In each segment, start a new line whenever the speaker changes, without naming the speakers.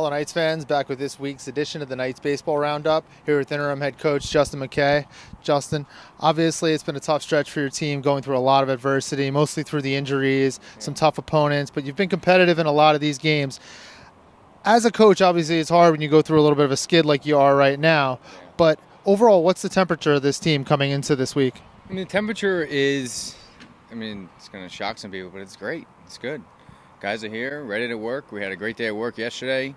fellow Knights fans, back with this week's edition of the Knights Baseball Roundup, here with Interim head coach Justin McKay. Justin, obviously it's been a tough stretch for your team, going through a lot of adversity, mostly through the injuries, some tough opponents, but you've been competitive in a lot of these games. As a coach, obviously it's hard when you go through a little bit of a skid like you are right now, but overall, what's the temperature of this team coming into this week?
I mean, the temperature is, it's going to shock some people, but it's great. It's good. Guys are here, ready to work. We had a great day at work yesterday.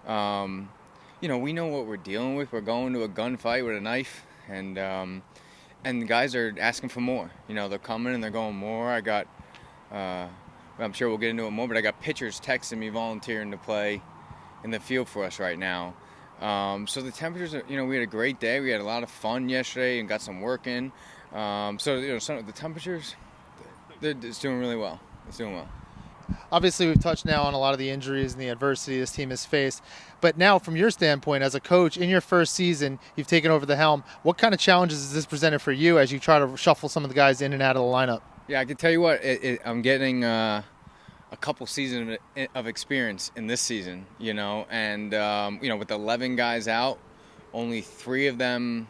We know what we're dealing with. We're going to a gunfight with a knife, and the guys are asking for more. They're coming and they're going more. I'm sure we'll get into it more, but I got pitchers texting me volunteering to play in the field for us right now. So the temperatures are, we had a great day. We had a lot of fun yesterday and got some work in. Some of the temperatures, it's doing really well. It's doing well.
Obviously, we've touched now on a lot of the injuries and the adversity this team has faced. But now, from your standpoint, as a coach, in your first season, you've taken over the helm. What kind of challenges has this presented for you as you try to shuffle some of the guys in and out of the lineup?
Yeah, I can tell you what, I'm getting a couple seasons of experience in this season, and, with 11 guys out, only 3 of them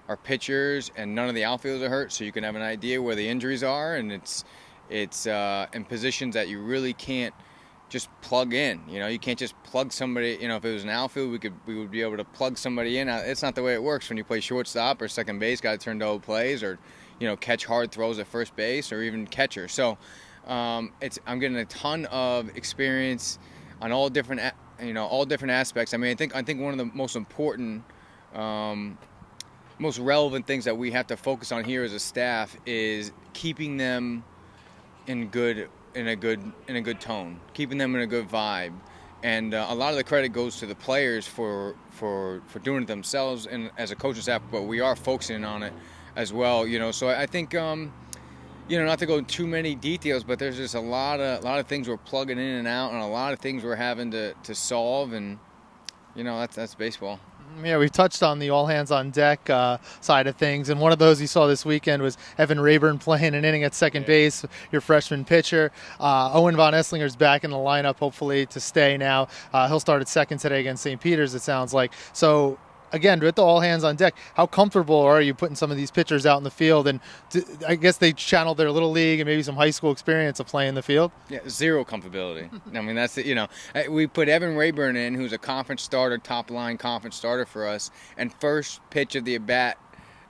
are pitchers and none of the outfielders are hurt, so you can have an idea where the injuries are, and it's in positions that you really can't just plug in. You can't just plug somebody. If it was an outfield, we would be able to plug somebody in. It's not the way it works when you play shortstop or second base. Got to turn double plays or catch hard throws at first base or even catcher. So I'm getting a ton of experience on all different aspects. I think one of the most important, most relevant things that we have to focus on here as a staff is keeping them in a good tone, keeping them in a good vibe, and a lot of the credit goes to the players for doing it themselves and as a coaching staff, but we are focusing on it as well. So I think not to go into too many details, but there's just a lot of things we're plugging in and out, and a lot of things we're having to solve, and that's baseball.
Yeah, we've touched on the all-hands-on-deck side of things, and one of those you saw this weekend was Evan Rayburn playing an inning at second base, your freshman pitcher. Owen von Esslinger's back in the lineup, hopefully to stay now. He'll start at second today against St. Peter's, it sounds like. So, again, with the all-hands-on-deck, how comfortable are you putting some of these pitchers out in the field? And I guess they channeled their little league and maybe some high school experience of playing the field?
Yeah, zero comfortability. That's we put Evan Rayburn in, who's a conference starter, top-line conference starter for us, and first pitch of the at-bat,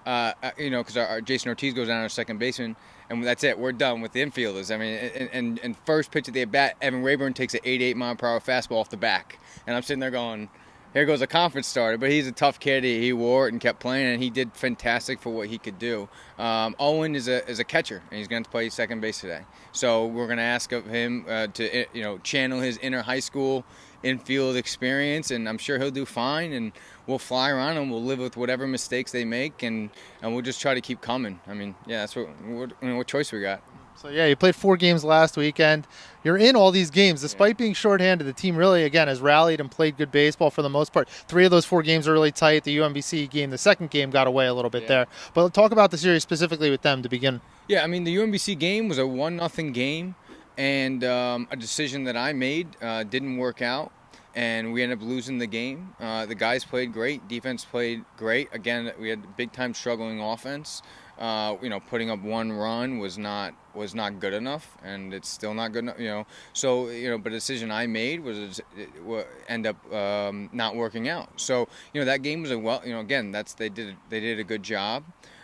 because our Jason Ortiz goes down, our second baseman, and that's it. We're done with the infielders. And first pitch of the at-bat, Evan Rayburn takes an 88-mile-per-hour fastball off the back. And I'm sitting there going, here goes a conference starter, but he's a tough kid. He wore it and kept playing, and he did fantastic for what he could do. Owen is a catcher, and he's going to play second base today. So we're going to ask of him to channel his inner high school infield experience, and I'm sure he'll do fine. And we'll fly around and we'll live with whatever mistakes they make, and we'll just try to keep coming. That's what choice we got.
So, yeah, you played 4 games last weekend. You're in all these games. Despite being shorthanded, the team really, again, has rallied and played good baseball for the most part. 3 of those 4 games are really tight. The UMBC game, the second game, got away a little bit there. But talk about the series specifically with them to begin.
Yeah, the UMBC game was a 1-0 game, and a decision that I made didn't work out, and we ended up losing the game. The guys played great. Defense played great. Again, we had big-time struggling offense. Putting up 1 run was not good enough, and it's still not good enough. So but the decision I made was end up not working out. So that game was again, they did a good job.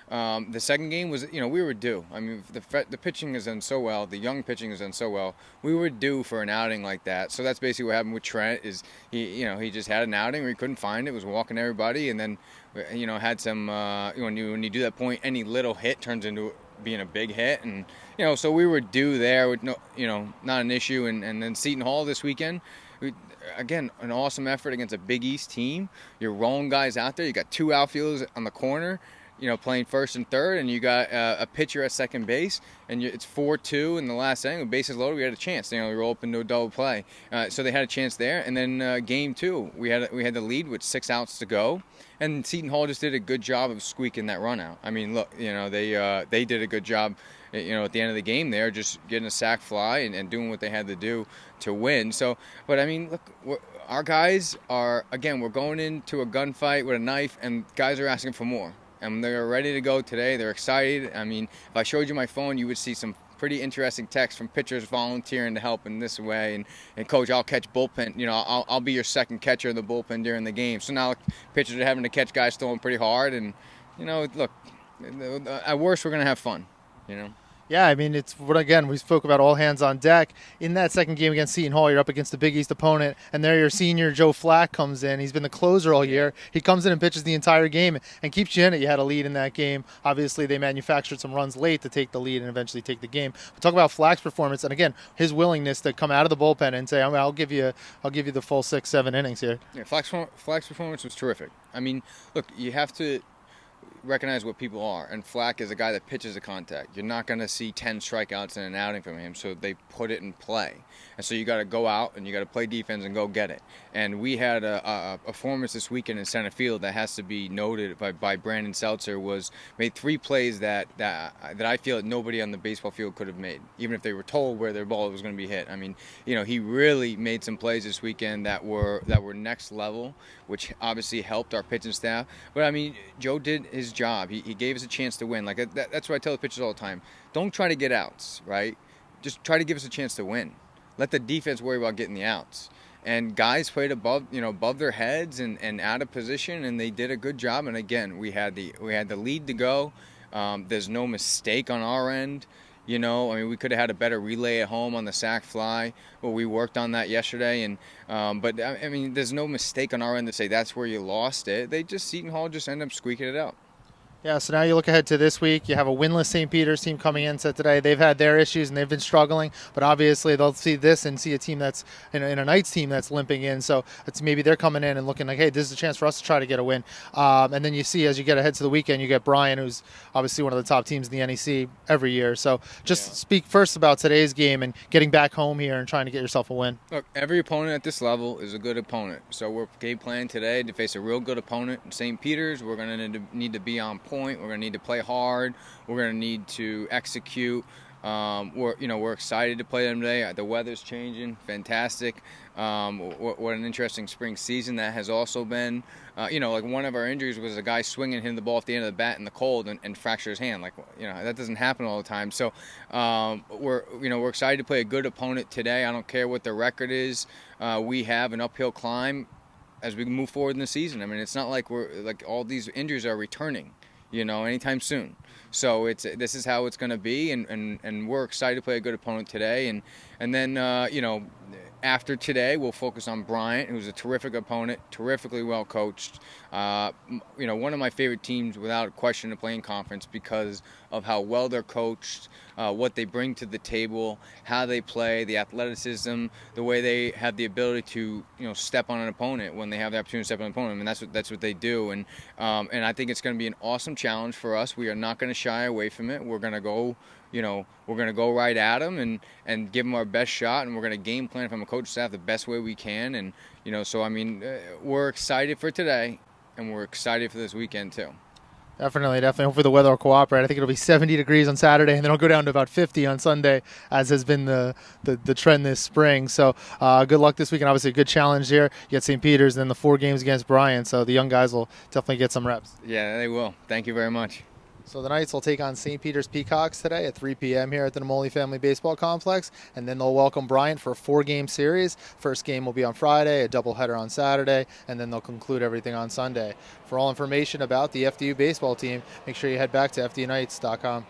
The second game was, we were due. The pitching has done so well. The young pitching has done so well. We were due for an outing like that. So that's basically what happened with Trent. Is he just had an outing where he couldn't find it. Was walking everybody, and then had some when you do that point, any little hit turns into being a big hit, and so we were due there with not an issue. And then Seton Hall this weekend. Again, an awesome effort against a Big East team. You're rolling guys out there. You got 2 outfielders on the corner, playing first and third, and you got a pitcher at second base, and it's 4-2 in the last inning. With bases loaded, we had a chance. We roll up into a double play, so they had a chance there. And then game 2, we had the lead with 6 outs to go, and Seton Hall just did a good job of squeaking that run out. Look, they did a good job. At the end of the game there, just getting a sac fly and doing what they had to do to win. So, but look, our guys are, again, we're going into a gunfight with a knife, and guys are asking for more. And they're ready to go today. They're excited. I mean, if I showed you my phone, you would see some pretty interesting texts from pitchers volunteering to help in this way. And Coach, I'll catch bullpen. I'll be your second catcher in the bullpen during the game. So now pitchers are having to catch guys throwing pretty hard. And, look, at worst, we're going to have fun,
Yeah, I mean, it's what, again, we spoke about all hands on deck. In that second game against Seton Hall, you're up against the Big East opponent, and there your senior Joe Flack comes in. He's been the closer all year. He comes in and pitches the entire game and keeps you in it. You had a lead in that game. Obviously, they manufactured some runs late to take the lead and eventually take the game. But talk about Flack's performance, and again, his willingness to come out of the bullpen and say, I'll give you the full 6-7 innings here.
Yeah, Flack's performance was terrific. I mean, look, you have to recognize what people are, and Flack is a guy that pitches a contact. You're not going to see 10 strikeouts in an outing from him, so they put it in play. And so you got to go out and you got to play defense and go get it. And we had a performance this weekend in center field that has to be noted by Brandon Seltzer. Made 3 plays that I feel that nobody on the baseball field could have made, even if they were told where their ball was going to be hit. I mean, he really made some plays this weekend that were next level, which obviously helped our pitching staff. But I mean, Joe did his job. He gave us a chance to win. Like that's what I tell the pitchers all the time. Don't try to get outs, right? Just try to give us a chance to win. Let the defense worry about getting the outs. And guys played above their heads and out of position, and they did a good job. And again, we had the lead to go. There's no mistake on our end. I mean, we could have had a better relay at home on the sac fly. Well, we worked on that yesterday, but I mean, there's no mistake on our end to say that's where you lost it. Seton Hall just ended up squeaking it out.
Yeah, so now you look ahead to this week. You have a winless St. Peter's team coming in today. They've had their issues and they've been struggling, but obviously they'll see this and see a team that's in a Knights team that's limping in. So it's maybe they're coming in and looking like, hey, this is a chance for us to try to get a win. And then you see as you get ahead to the weekend, you get Bryant, who's obviously one of the top teams in the NEC every year. So just speak first about today's game and getting back home here and trying to get yourself a win.
Look, every opponent at this level is a good opponent. So we're game planning today to face a real good opponent in St. Peter's. We're going to need to be on point. We're going to need to play hard. We're going to need to execute. We're excited to play them today. The weather's changing, fantastic. What an interesting spring season that has also been. Like one of our injuries was a guy swinging, hitting the ball at the end of the bat in the cold and fracture his hand. That doesn't happen all the time. So we're excited to play a good opponent today. I don't care what the record is. We have an uphill climb as we move forward in the season. I mean, it's not like all these injuries are returning, anytime soon. So this is how it's going to be, and we're excited to play a good opponent today. And then after today, we'll focus on Bryant, who's a terrific opponent, terrifically well coached. One of my favorite teams without question to play in conference because of how well they're coached, what they bring to the table, how they play, the athleticism, the way they have the ability to step on an opponent when they have the opportunity to step on an opponent. I mean, that's what they do, and I think it's going to be an awesome challenge for us. We are not going to shy away from it. We're going to go. We're going to go right at them and give them our best shot, and we're going to game plan from a coach staff the best way we can. And, so, I mean, we're excited for today, and we're excited for this weekend, too.
Definitely. Hopefully the weather will cooperate. I think it'll be 70 degrees on Saturday, and then it'll go down to about 50 on Sunday, as has been the trend this spring. So good luck this weekend. Obviously a good challenge here. You get St. Peter's and then the 4 games against Bryant, so the young guys will definitely get some reps.
Yeah, they will. Thank you very much.
So the Knights will take on St. Peter's Peacocks today at 3 p.m. here at the Namoli Family Baseball Complex, and then they'll welcome Bryant for a 4-game series. First game will be on Friday, a doubleheader on Saturday, and then they'll conclude everything on Sunday. For all information about the FDU baseball team, make sure you head back to FDUKnights.com.